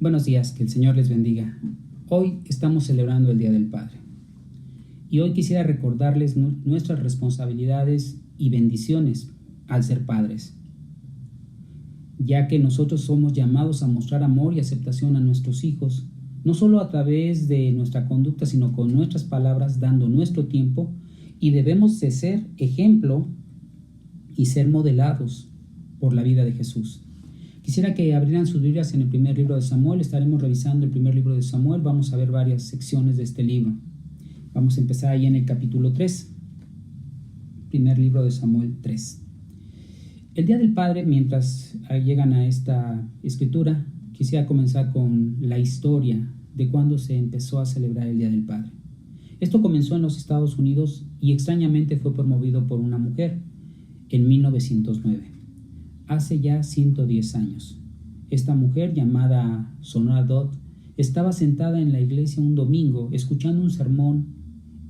Buenos días, que el Señor les bendiga. Hoy estamos celebrando el Día del Padre. Y hoy quisiera recordarles nuestras responsabilidades y bendiciones al ser padres, ya que nosotros somos llamados a mostrar amor y aceptación a nuestros hijos, no solo a través de nuestra conducta, sino con nuestras palabras, dando nuestro tiempo, y debemos de ser ejemplo y ser modelados por la vida de Jesús. Quisiera que abrieran sus Biblias en el primer libro de Samuel. Estaremos revisando el primer libro de Samuel. Vamos a ver varias secciones de este libro. Vamos a empezar ahí en el capítulo 3. Primer libro de Samuel 3. El Día del Padre, mientras llegan a esta escritura, quisiera comenzar con la historia de cuando se empezó a celebrar el Día del Padre. Esto comenzó en los Estados Unidos y extrañamente fue promovido por una mujer en 1909. Hace ya 110 años. Esta mujer, llamada Sonora Dodd, estaba sentada en la iglesia un domingo escuchando un sermón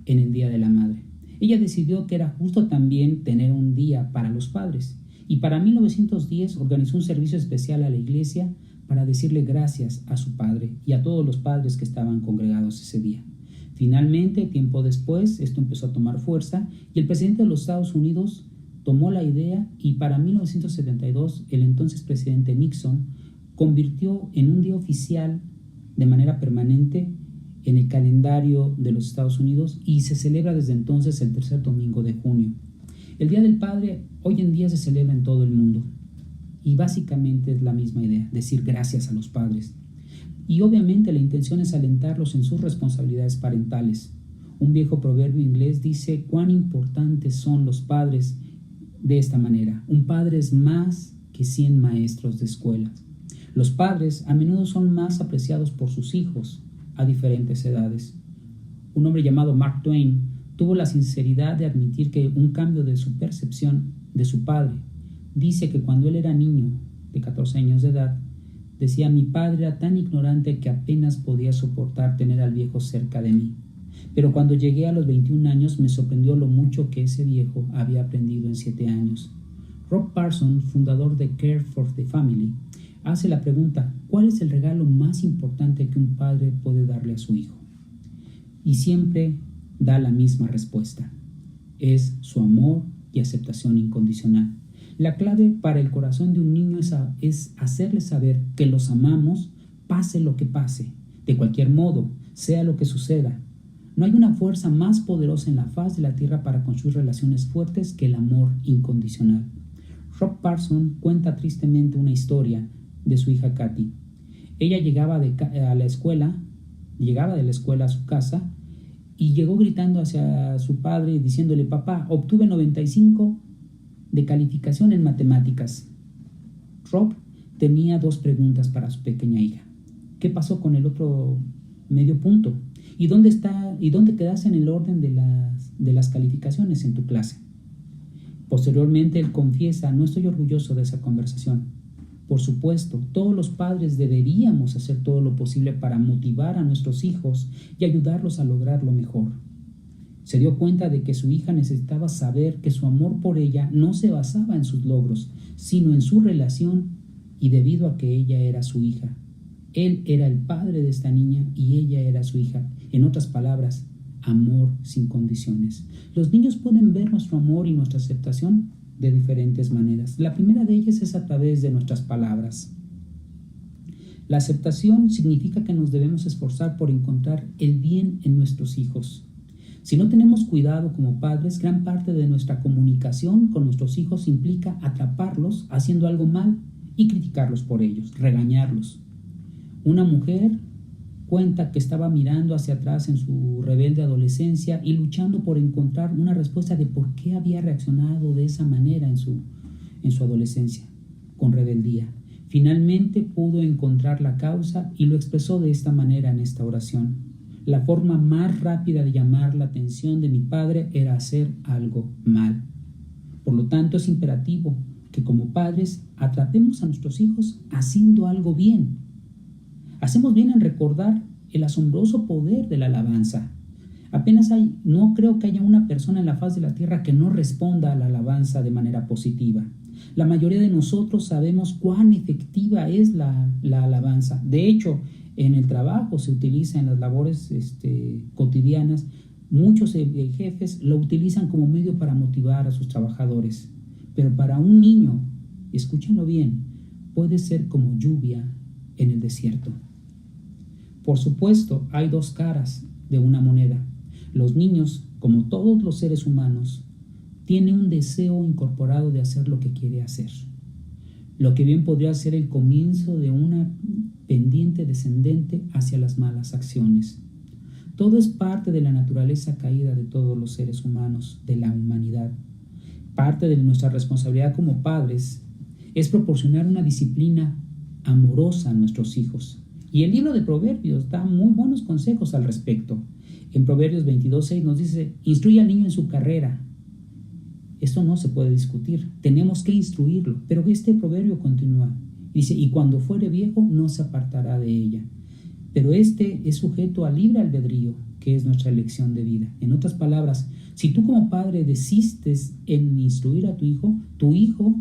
en el Día de la Madre. Ella decidió que era justo también tener un día para los padres, y para 1910 organizó un servicio especial a la iglesia para decirle gracias a su padre y a todos los padres que estaban congregados ese día. Finalmente, tiempo después, esto empezó a tomar fuerza y el presidente de los Estados Unidos tomó la idea, y para 1972 el entonces presidente Nixon convirtió en un día oficial de manera permanente en el calendario de los Estados Unidos, y se celebra desde entonces el tercer domingo de junio. El Día del Padre hoy en día se celebra en todo el mundo y básicamente es la misma idea, decir gracias a los padres. Y obviamente la intención es alentarlos en sus responsabilidades parentales. Un viejo proverbio inglés dice cuán importantes son los padres de esta manera: un padre es más que 100 maestros de escuelas. Los padres a menudo son más apreciados por sus hijos a diferentes edades. Un hombre llamado Mark Twain tuvo la sinceridad de admitir que un cambio de su percepción de su padre. Dice que cuando él era niño, de 14 años de edad, decía: mi padre era tan ignorante que apenas podía soportar tener al viejo cerca de mí. Pero cuando llegué a los 21 años me sorprendió lo mucho que ese viejo había aprendido en 7 años. Rob Parson, fundador de Care for the Family, hace la pregunta: ¿cuál es el regalo más importante que un padre puede darle a su hijo? Y siempre da la misma respuesta: es su amor y aceptación incondicional. La clave para el corazón de un niño es hacerle saber que los amamos, pase lo que pase, de cualquier modo, sea lo que suceda. No hay una fuerza más poderosa en la faz de la tierra para construir relaciones fuertes que el amor incondicional. Rob Parson cuenta tristemente una historia de su hija Kathy. Ella llegaba de la escuela a su casa y llegó gritando hacia su padre diciéndole: papá, obtuve 95 de calificación en matemáticas. Rob tenía 2 preguntas para su pequeña hija. ¿Qué pasó con el otro medio punto? ¿Y dónde quedaste en el orden de las calificaciones en tu clase? Posteriormente él confiesa: no estoy orgulloso de esa conversación. Por supuesto, todos los padres deberíamos hacer todo lo posible para motivar a nuestros hijos y ayudarlos a lograr lo mejor. Se dio cuenta de que su hija necesitaba saber que su amor por ella no se basaba en sus logros, sino en su relación, y debido a que ella era su hija. Él era el padre de esta niña y ella era su hija. En otras palabras, amor sin condiciones. Los niños pueden ver nuestro amor y nuestra aceptación de diferentes maneras. La primera de ellas es a través de nuestras palabras. La aceptación significa que nos debemos esforzar por encontrar el bien en nuestros hijos. Si no tenemos cuidado como padres, gran parte de nuestra comunicación con nuestros hijos implica atraparlos haciendo algo mal y criticarlos por ellos, regañarlos. Una mujer cuenta que estaba mirando hacia atrás en su rebelde adolescencia y luchando por encontrar una respuesta de por qué había reaccionado de esa manera en su adolescencia, con rebeldía. Finalmente pudo encontrar la causa y lo expresó de esta manera en esta oración: la forma más rápida de llamar la atención de mi padre era hacer algo mal. Por lo tanto, es imperativo que como padres atrapemos a nuestros hijos haciendo algo bien. Hacemos bien en recordar el asombroso poder de la alabanza. No creo que haya una persona en la faz de la tierra que no responda a la alabanza de manera positiva. La mayoría de nosotros sabemos cuán efectiva es la alabanza. De hecho, en el trabajo se utiliza, en las labores cotidianas, muchos jefes lo utilizan como medio para motivar a sus trabajadores. Pero para un niño, escúchenlo bien, puede ser como lluvia en el desierto. Por supuesto, hay dos caras de una moneda. Los niños, como todos los seres humanos, tienen un deseo incorporado de hacer lo que quiere hacer. Lo que bien podría ser el comienzo de una pendiente descendente hacia las malas acciones. Todo es parte de la naturaleza caída de todos los seres humanos, de la humanidad. Parte de nuestra responsabilidad como padres es proporcionar una disciplina amorosa a nuestros hijos. Y el libro de Proverbios da muy buenos consejos al respecto. En Proverbios 22:6 nos dice: instruye al niño en su carrera. Esto no se puede discutir, tenemos que instruirlo. Pero este proverbio continúa. Dice: y cuando fuere viejo no se apartará de ella. Pero este es sujeto a libre albedrío, que es nuestra elección de vida. En otras palabras, si tú como padre desistes en instruir a tu hijo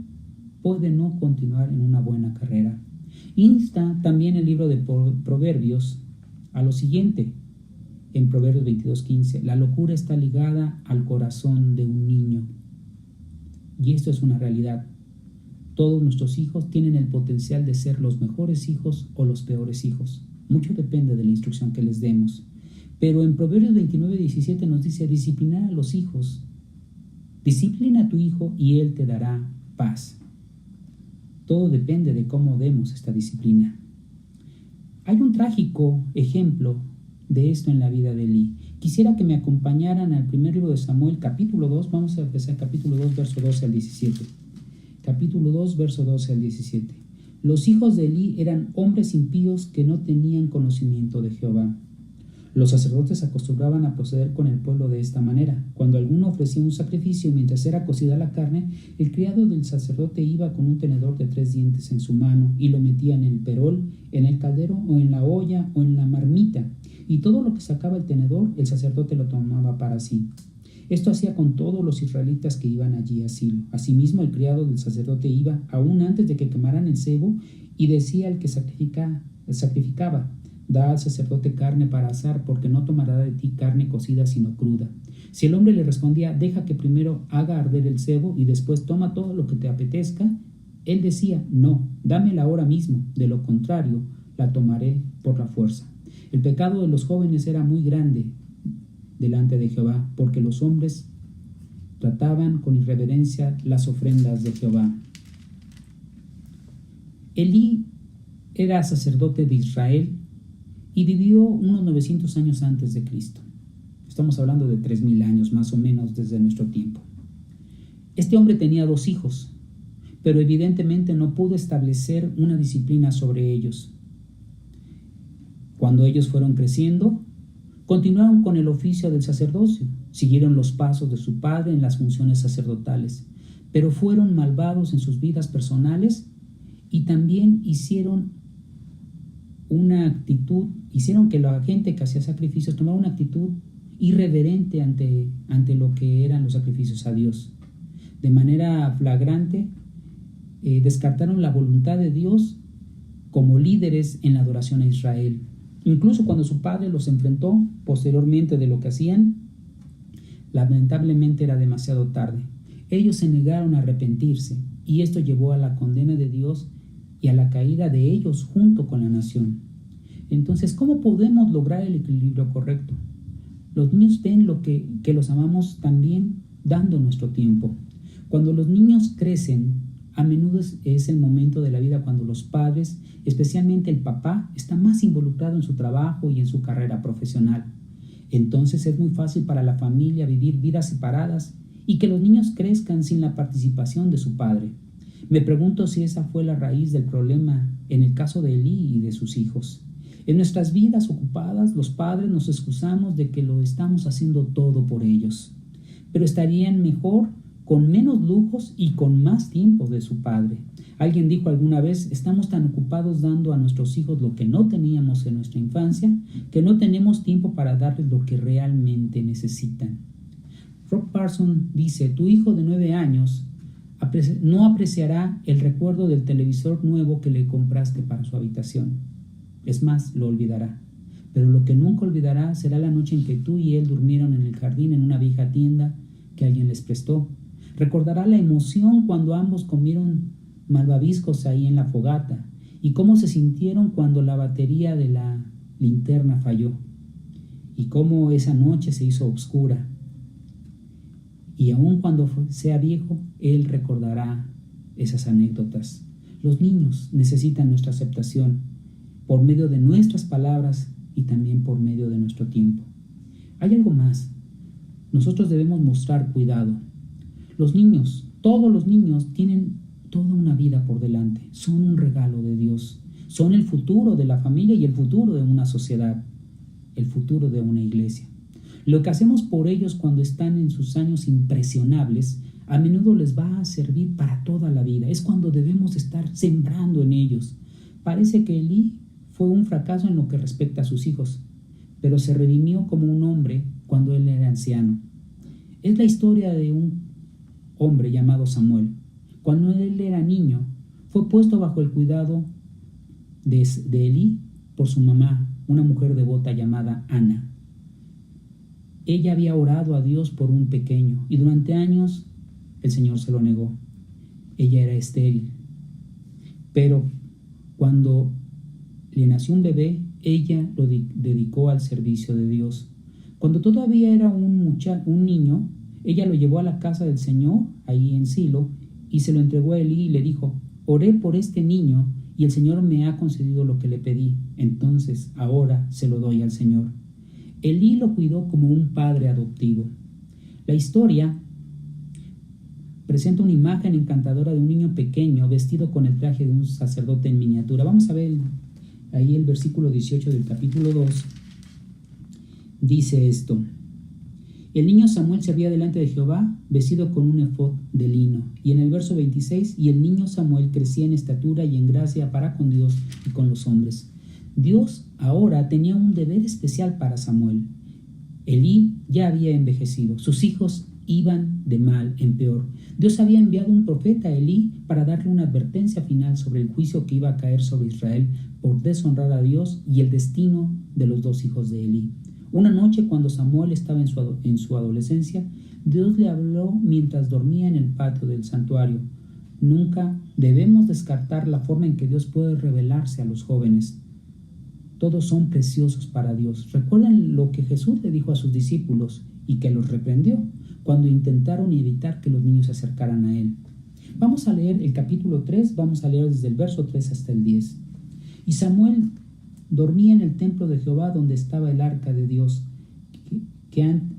puede no continuar en una buena carrera. Insta también el libro de Proverbios a lo siguiente. En Proverbios 22:15, la locura está ligada al corazón de un niño. Y esto es una realidad. Todos nuestros hijos tienen el potencial de ser los mejores hijos o los peores hijos. Mucho depende de la instrucción que les demos. Pero en Proverbios 29:17 nos dice: disciplinar a los hijos. Disciplina a tu hijo y él te dará paz. Todo depende de cómo demos esta disciplina. Hay un trágico ejemplo de esto en la vida de Elí. Quisiera que me acompañaran al primer libro de Samuel, capítulo 2. Vamos a empezar capítulo 2, verso 12 al 17. Capítulo 2, verso 12 al 17. Los hijos de Elí eran hombres impíos que no tenían conocimiento de Jehová. Los sacerdotes acostumbraban a proceder con el pueblo de esta manera. Cuando alguno ofrecía un sacrificio mientras era cocida la carne, el criado del sacerdote iba con un tenedor de 3 dientes en su mano y lo metía en el perol, en el caldero o en la olla o en la marmita. Y todo lo que sacaba el tenedor, el sacerdote lo tomaba para sí. Esto hacía con todos los israelitas que iban allí a Silo. Asimismo, el criado del sacerdote iba, aún antes de que quemaran el cebo, y decía al que sacrificaba: da al sacerdote carne para asar, porque no tomará de ti carne cocida sino cruda. Si el hombre le respondía: deja que primero haga arder el cebo y después toma todo lo que te apetezca, él decía: no, dámela ahora mismo, de lo contrario la tomaré por la fuerza. El pecado de los jóvenes era muy grande delante de Jehová, porque los hombres trataban con irreverencia las ofrendas de Jehová. Elí era sacerdote de Israel y vivió unos 900 años antes de Cristo. Estamos hablando de 3000 años más o menos desde nuestro tiempo. Este hombre tenía 2 hijos, pero evidentemente no pudo establecer una disciplina sobre ellos. Cuando ellos fueron creciendo, continuaron con el oficio del sacerdocio, siguieron los pasos de su padre en las funciones sacerdotales, pero fueron malvados en sus vidas personales y también hicieron que la gente que hacía sacrificios tomara una actitud irreverente ante lo que eran los sacrificios a Dios. De manera flagrante, descartaron la voluntad de Dios como líderes en la adoración a Israel. Incluso cuando su padre los enfrentó posteriormente de lo que hacían, lamentablemente era demasiado tarde. Ellos se negaron a arrepentirse y esto llevó a la condena de Dios y a la caída de ellos junto con la nación. Entonces, ¿cómo podemos lograr el equilibrio correcto? Los niños ven que los amamos también dando nuestro tiempo. Cuando los niños crecen, a menudo es el momento de la vida cuando los padres, especialmente el papá, está más involucrado en su trabajo y en su carrera profesional. Entonces es muy fácil para la familia vivir vidas separadas y que los niños crezcan sin la participación de su padre. Me pregunto si esa fue la raíz del problema en el caso de Elí y de sus hijos. En nuestras vidas ocupadas, los padres nos excusamos de que lo estamos haciendo todo por ellos, pero estarían mejor con menos lujos y con más tiempo de su padre. Alguien dijo alguna vez: estamos tan ocupados dando a nuestros hijos lo que no teníamos en nuestra infancia, que no tenemos tiempo para darles lo que realmente necesitan. Rob Parson dice: tu hijo de 9 años No apreciará el recuerdo del televisor nuevo que le compraste para su habitación. Es más, lo olvidará. Pero lo que nunca olvidará será la noche en que tú y él durmieron en el jardín en una vieja tienda que alguien les prestó. Recordará la emoción cuando ambos comieron malvaviscos ahí en la fogata y cómo se sintieron cuando la batería de la linterna falló y cómo esa noche se hizo oscura. Y aun cuando sea viejo, él recordará esas anécdotas. Los niños necesitan nuestra aceptación por medio de nuestras palabras y también por medio de nuestro tiempo. Hay algo más. Nosotros debemos mostrar cuidado. Los niños, todos los niños tienen toda una vida por delante. Son un regalo de Dios. Son el futuro de la familia y el futuro de una sociedad, el futuro de una iglesia. Lo que hacemos por ellos cuando están en sus años impresionables, a menudo les va a servir para toda la vida. Es cuando debemos estar sembrando en ellos. Parece que Elí fue un fracaso en lo que respecta a sus hijos, pero se redimió como un hombre cuando él era anciano. Es la historia de un hombre llamado Samuel. Cuando él era niño, fue puesto bajo el cuidado de Elí por su mamá, una mujer devota llamada Ana. Ella había orado a Dios por un pequeño y durante años el Señor se lo negó. Ella era estéril. Pero cuando le nació un bebé, ella lo dedicó al servicio de Dios. Cuando todavía era un niño, ella lo llevó a la casa del Señor, ahí en Silo, y se lo entregó a Elí y le dijo: oré por este niño y el Señor me ha concedido lo que le pedí. Entonces ahora se lo doy al Señor. Elí lo cuidó como un padre adoptivo. La historia presenta una imagen encantadora de un niño pequeño vestido con el traje de un sacerdote en miniatura. Vamos a ver ahí el versículo 18 del capítulo 2. Dice esto: el niño Samuel servía delante de Jehová vestido con un efod de lino. Y en el verso 26, y el niño Samuel crecía en estatura y en gracia para con Dios y con los hombres. Dios ahora tenía un deber especial para Samuel. Elí ya había envejecido. Sus hijos iban de mal en peor. Dios había enviado un profeta a Elí para darle una advertencia final sobre el juicio que iba a caer sobre Israel por deshonrar a Dios y el destino de los dos hijos de Elí. Una noche, cuando Samuel estaba en su adolescencia, Dios le habló mientras dormía en el patio del santuario. Nunca debemos descartar la forma en que Dios puede revelarse a los jóvenes. Todos son preciosos para Dios. ¿Recuerdan lo que Jesús le dijo a sus discípulos y que los reprendió cuando intentaron evitar que los niños se acercaran a Él? Vamos a leer el capítulo 3, vamos a leer desde el verso 3 hasta el 10. Y Samuel dormía en el templo de Jehová donde estaba el arca de Dios,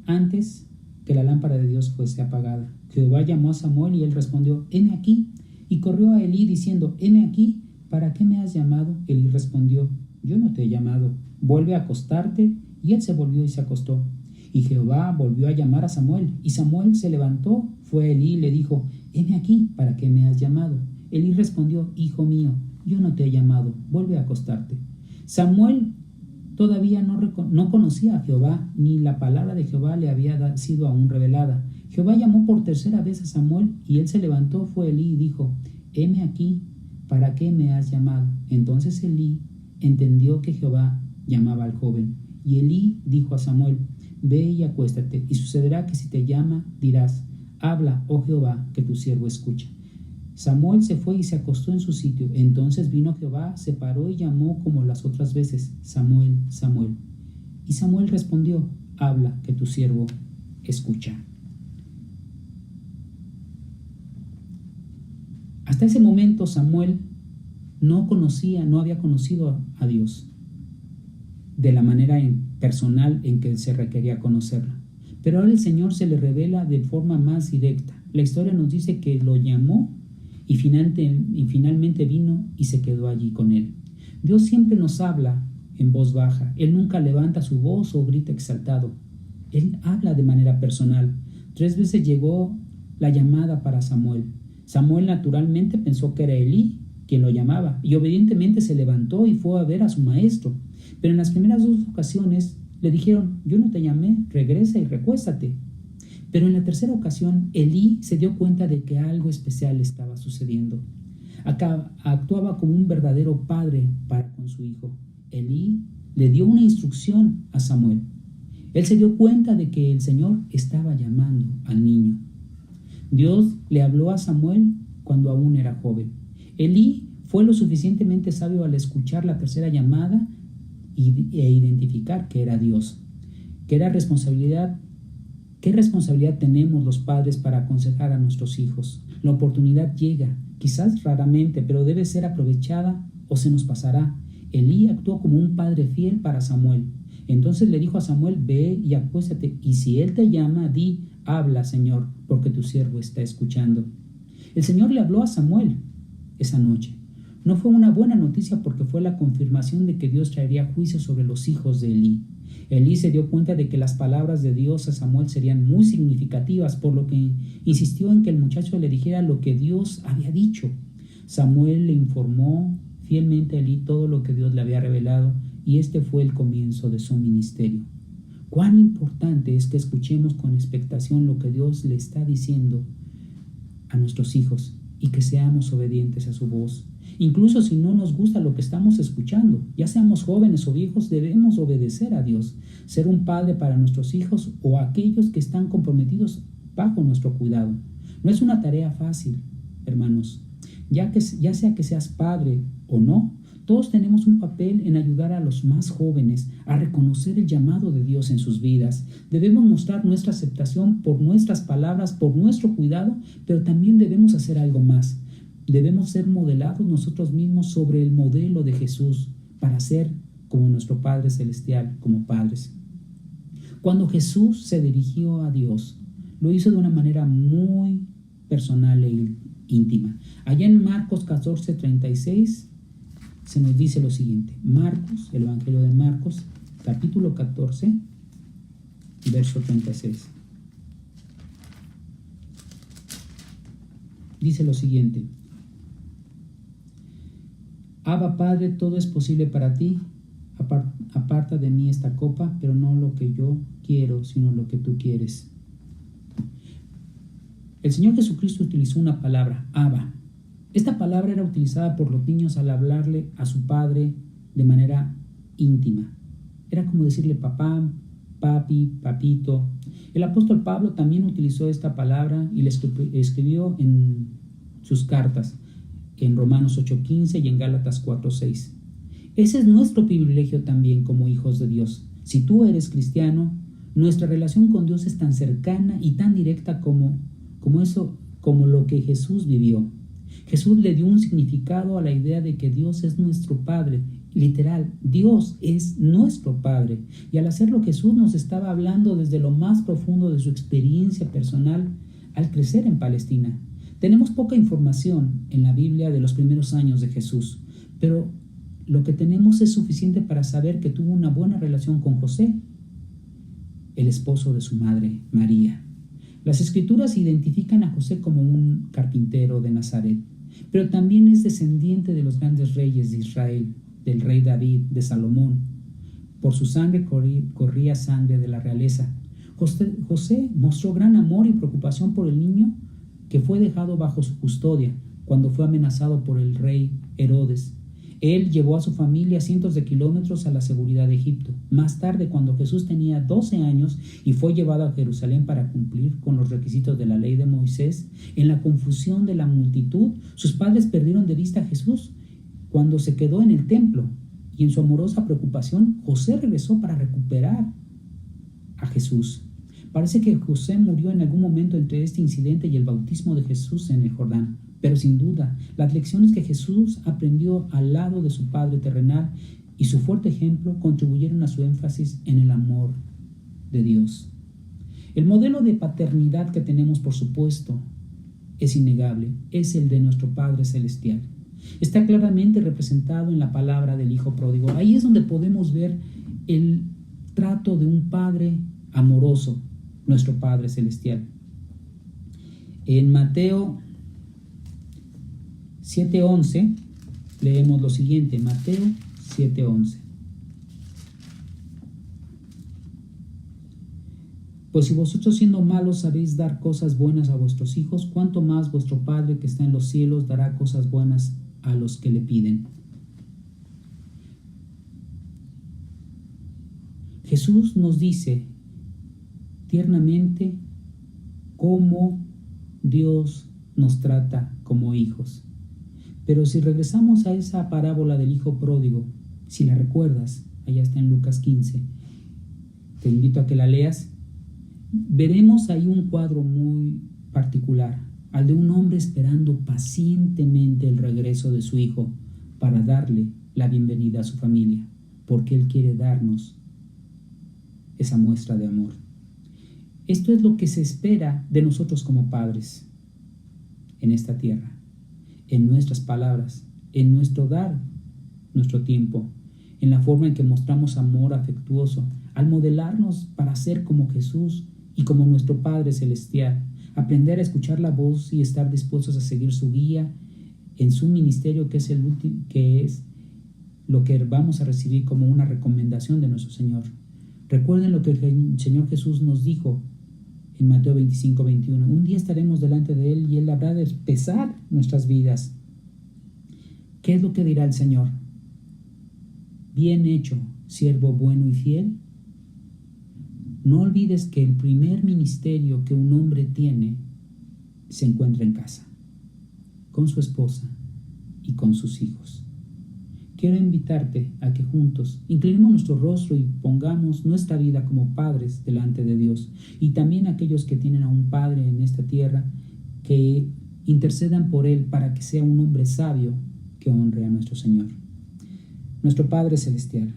antes que la lámpara de Dios fuese apagada. Jehová llamó a Samuel y él respondió: heme aquí. Y corrió a Elí diciendo: heme aquí, ¿para qué me has llamado? Elí respondió: yo no te he llamado, vuelve a acostarte. Y él se volvió y se acostó. Y Jehová volvió a llamar a Samuel, y Samuel se levantó, fue a Elí y le dijo: heme aquí, ¿para qué me has llamado? Elí respondió: hijo mío, yo no te he llamado, vuelve a acostarte. Samuel todavía no conocía a Jehová, ni la palabra de Jehová le había sido aún revelada. Jehová llamó por tercera vez a Samuel, y él se levantó, fue a Elí y dijo: heme aquí, ¿para qué me has llamado? Entonces Elí entendió que Jehová llamaba al joven. Y Elí dijo a Samuel: ve y acuéstate, y sucederá que si te llama, dirás: habla, oh Jehová, que tu siervo escucha. Samuel se fue y se acostó en su sitio. Entonces vino Jehová, se paró y llamó como las otras veces: Samuel, Samuel. Y Samuel respondió: habla, que tu siervo escucha. Hasta ese momento Samuel no había conocido a Dios de la manera personal en que se requería conocerlo. Pero ahora el Señor se le revela de forma más directa. La historia nos dice que lo llamó y finalmente vino y se quedó allí con él. Dios siempre nos habla en voz baja. Él nunca levanta su voz o grita exaltado. Él habla de manera personal. 3 veces llegó la llamada para Samuel. Samuel naturalmente pensó que era Elí quien lo llamaba y obedientemente se levantó y fue a ver a su maestro. Pero en las primeras 2 ocasiones le dijeron: yo no te llamé, regresa y recuéstate. Pero en la tercera ocasión, Elí se dio cuenta de que algo especial estaba sucediendo. Actuaba como un verdadero padre para con su hijo. Elí le dio una instrucción a Samuel. Él se dio cuenta de que el Señor estaba llamando al niño. Dios le habló a Samuel cuando aún era joven. Elí fue lo suficientemente sabio al escuchar la tercera llamada e identificar que era Dios. ¿Qué responsabilidad tenemos los padres para aconsejar a nuestros hijos? La oportunidad llega, quizás raramente, pero debe ser aprovechada o se nos pasará. Elí actuó como un padre fiel para Samuel. Entonces le dijo a Samuel: ve y acuéstate, y si él te llama, di: habla, Señor, porque tu siervo está escuchando. El Señor le habló a Samuel esa noche. No fue una buena noticia porque fue la confirmación de que Dios traería juicio sobre los hijos de Elí. Elí se dio cuenta de que las palabras de Dios a Samuel serían muy significativas, por lo que insistió en que el muchacho le dijera lo que Dios había dicho. Samuel le informó fielmente a Elí todo lo que Dios le había revelado, y este fue el comienzo de su ministerio. Cuán importante es que escuchemos con expectación lo que Dios le está diciendo a nuestros hijos y que seamos obedientes a su voz. Incluso si no nos gusta lo que estamos escuchando, ya seamos jóvenes o viejos, debemos obedecer a Dios, ser un padre para nuestros hijos o aquellos que están comprometidos bajo nuestro cuidado. No es una tarea fácil, hermanos. Ya sea que seas padre o no, todos tenemos un papel en ayudar a los más jóvenes a reconocer el llamado de Dios en sus vidas. Debemos mostrar nuestra aceptación por nuestras palabras, por nuestro cuidado, pero también debemos hacer algo más. Debemos ser modelados nosotros mismos sobre el modelo de Jesús para ser como nuestro Padre Celestial, como padres. Cuando Jesús se dirigió a Dios, lo hizo de una manera muy personal e íntima. Allá en Marcos 14:36 se nos dice lo siguiente. Marcos, el Evangelio de Marcos, capítulo 14, verso 36. Dice lo siguiente: Abba, Padre, todo es posible para ti. Aparta de mí esta copa, pero no lo que yo quiero, sino lo que tú quieres. El Señor Jesucristo utilizó una palabra, Abba. Esta palabra era utilizada por los niños al hablarle a su padre de manera íntima. Era como decirle papá, papi, papito. El apóstol Pablo también utilizó esta palabra y le escribió en sus cartas, en Romanos 8:15 y en Gálatas 4:6. Ese es nuestro privilegio también como hijos de Dios. Si tú eres cristiano, nuestra relación con Dios es tan cercana y tan directa como lo que Jesús vivió. Jesús le dio un significado a la idea de que Dios es nuestro Padre. Literal, Dios es nuestro Padre. Y al hacerlo, Jesús nos estaba hablando desde lo más profundo de su experiencia personal al crecer en Palestina. Tenemos poca información en la Biblia de los primeros años de Jesús, pero lo que tenemos es suficiente para saber que tuvo una buena relación con José, el esposo de su madre, María. Las Escrituras identifican a José como un carpintero de Nazaret, pero también es descendiente de los grandes reyes de Israel, del rey David, de Salomón. Por su sangre corría sangre de la realeza. José mostró gran amor y preocupación por el niño que fue dejado bajo su custodia cuando fue amenazado por el rey Herodes. Él llevó a su familia cientos de kilómetros a la seguridad de Egipto. Más tarde, cuando Jesús tenía 12 años y fue llevado a Jerusalén para cumplir con los requisitos de la ley de Moisés, en la confusión de la multitud, sus padres perdieron de vista a Jesús cuando se quedó en el templo. Y en su amorosa preocupación, José regresó para recuperar a Jesús. Parece que José murió en algún momento entre este incidente y el bautismo de Jesús en el Jordán. Pero sin duda, las lecciones que Jesús aprendió al lado de su Padre terrenal y su fuerte ejemplo contribuyeron a su énfasis en el amor de Dios. El modelo de paternidad que tenemos, por supuesto, es innegable, es el de nuestro Padre Celestial. Está claramente representado en la palabra del Hijo Pródigo. Ahí es donde podemos ver el trato de un Padre amoroso, nuestro Padre Celestial. En Mateo 7:11 leemos lo siguiente, Mateo 7:11. Pues si vosotros siendo malos sabéis dar cosas buenas a vuestros hijos, ¿cuánto más vuestro Padre que está en los cielos dará cosas buenas a los que le piden? Jesús nos dice tiernamente cómo Dios nos trata como hijos. Pero si regresamos a esa parábola del hijo pródigo, si la recuerdas, allá está en Lucas 15, te invito a que la leas, veremos ahí un cuadro muy particular, al de un hombre esperando pacientemente el regreso de su hijo para darle la bienvenida a su familia, porque Él quiere darnos esa muestra de amor. Esto es lo que se espera de nosotros como padres en esta tierra, en nuestras palabras, en nuestro dar, nuestro tiempo, en la forma en que mostramos amor afectuoso, al modelarnos para ser como Jesús y como nuestro Padre Celestial, aprender a escuchar la voz y estar dispuestos a seguir su guía en su ministerio, que es lo que vamos a recibir como una recomendación de nuestro Señor. Recuerden lo que el Señor Jesús nos dijo en Mateo 25, 21. Un día estaremos delante de Él y Él habrá de pesar nuestras vidas. ¿Qué es lo que dirá el Señor? Bien hecho, siervo bueno y fiel. No olvides que el primer ministerio que un hombre tiene se encuentra en casa, con su esposa y con sus hijos. Quiero invitarte a que juntos inclinemos nuestro rostro y pongamos nuestra vida como padres delante de Dios, y también aquellos que tienen a un padre en esta tierra, que intercedan por él para que sea un hombre sabio que honre a nuestro Señor. Nuestro Padre Celestial,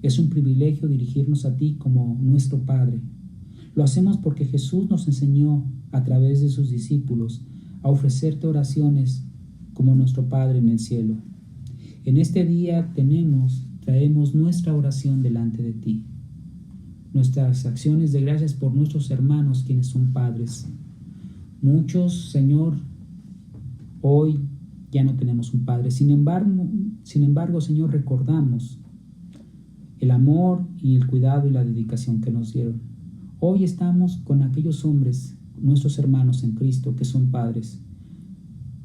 es un privilegio dirigirnos a ti como nuestro Padre. Lo hacemos porque Jesús nos enseñó a través de sus discípulos a ofrecerte oraciones como nuestro Padre en el cielo. En este día traemos nuestra oración delante de ti, nuestras acciones de gracias por nuestros hermanos quienes son padres. Muchos, Señor, hoy ya no tenemos un padre. Sin embargo, Señor, recordamos el amor y el cuidado y la dedicación que nos dieron. Hoy estamos con aquellos hombres, nuestros hermanos en Cristo, que son padres.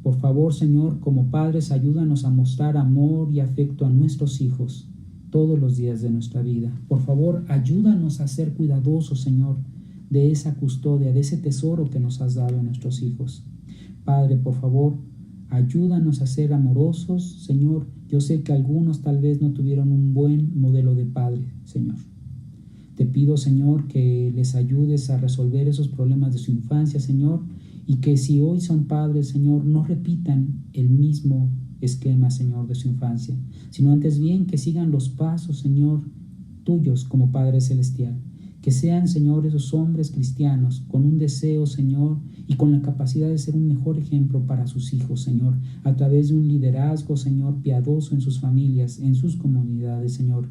Por favor, Señor, como padres, ayúdanos a mostrar amor y afecto a nuestros hijos todos los días de nuestra vida. Por favor, ayúdanos a ser cuidadosos, Señor, de esa custodia, de ese tesoro que nos has dado a nuestros hijos. Padre, por favor, ayúdanos a ser amorosos, Señor. Yo sé que algunos tal vez no tuvieron un buen modelo de padre, Señor. Te pido, Señor, que les ayudes a resolver esos problemas de su infancia, Señor, y que si hoy son padres, Señor, no repitan el mismo esquema, Señor, de su infancia, sino antes bien que sigan los pasos, Señor, tuyos como Padre Celestial. Que sean, Señor, esos hombres cristianos con un deseo, Señor, y con la capacidad de ser un mejor ejemplo para sus hijos, Señor, a través de un liderazgo, Señor, piadoso en sus familias, en sus comunidades, Señor.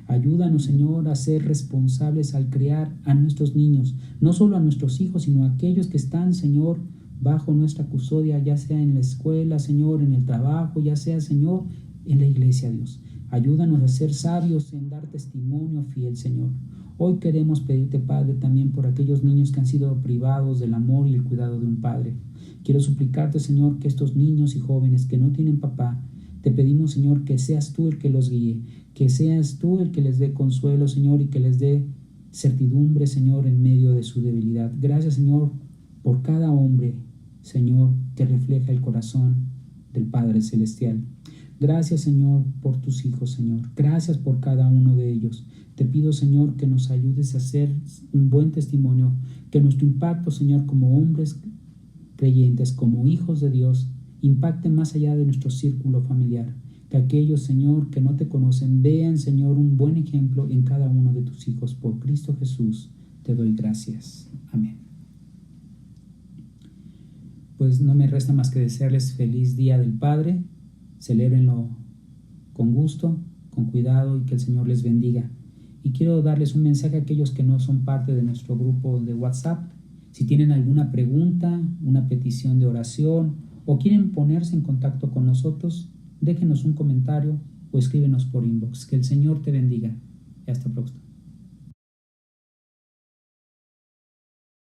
Ayúdanos, Señor, a ser responsables al criar a nuestros niños, no solo a nuestros hijos, sino a aquellos que están, Señor, bajo nuestra custodia, ya sea en la escuela, Señor, en el trabajo, ya sea, Señor, en la iglesia, Dios. Ayúdanos a ser sabios en dar testimonio fiel, Señor. Hoy queremos pedirte, Padre, también por aquellos niños que han sido privados del amor y el cuidado de un padre. Quiero suplicarte, Señor, que estos niños y jóvenes que no tienen papá, te pedimos, Señor, que seas tú el que los guíe, que seas tú el que les dé consuelo, Señor, y que les dé certidumbre, Señor, en medio de su debilidad. Gracias, Señor, por cada hombre, Señor, que refleja el corazón del Padre Celestial. Gracias, Señor, por tus hijos, Señor. Gracias por cada uno de ellos. Te pido, Señor, que nos ayudes a hacer un buen testimonio, que nuestro impacto, Señor, como hombres creyentes, como hijos de Dios, impacte más allá de nuestro círculo familiar. Que aquellos, Señor, que no te conocen, vean, Señor, un buen ejemplo en cada uno de tus hijos. Por Cristo Jesús, te doy gracias. Amén. Pues no me resta más que desearles feliz Día del Padre. Celébrenlo con gusto, con cuidado, y que el Señor les bendiga. Y quiero darles un mensaje a aquellos que no son parte de nuestro grupo de WhatsApp. Si tienen alguna pregunta, una petición de oración o quieren ponerse en contacto con nosotros, déjenos un comentario o escríbenos por inbox. Que el Señor te bendiga. Y hasta pronto.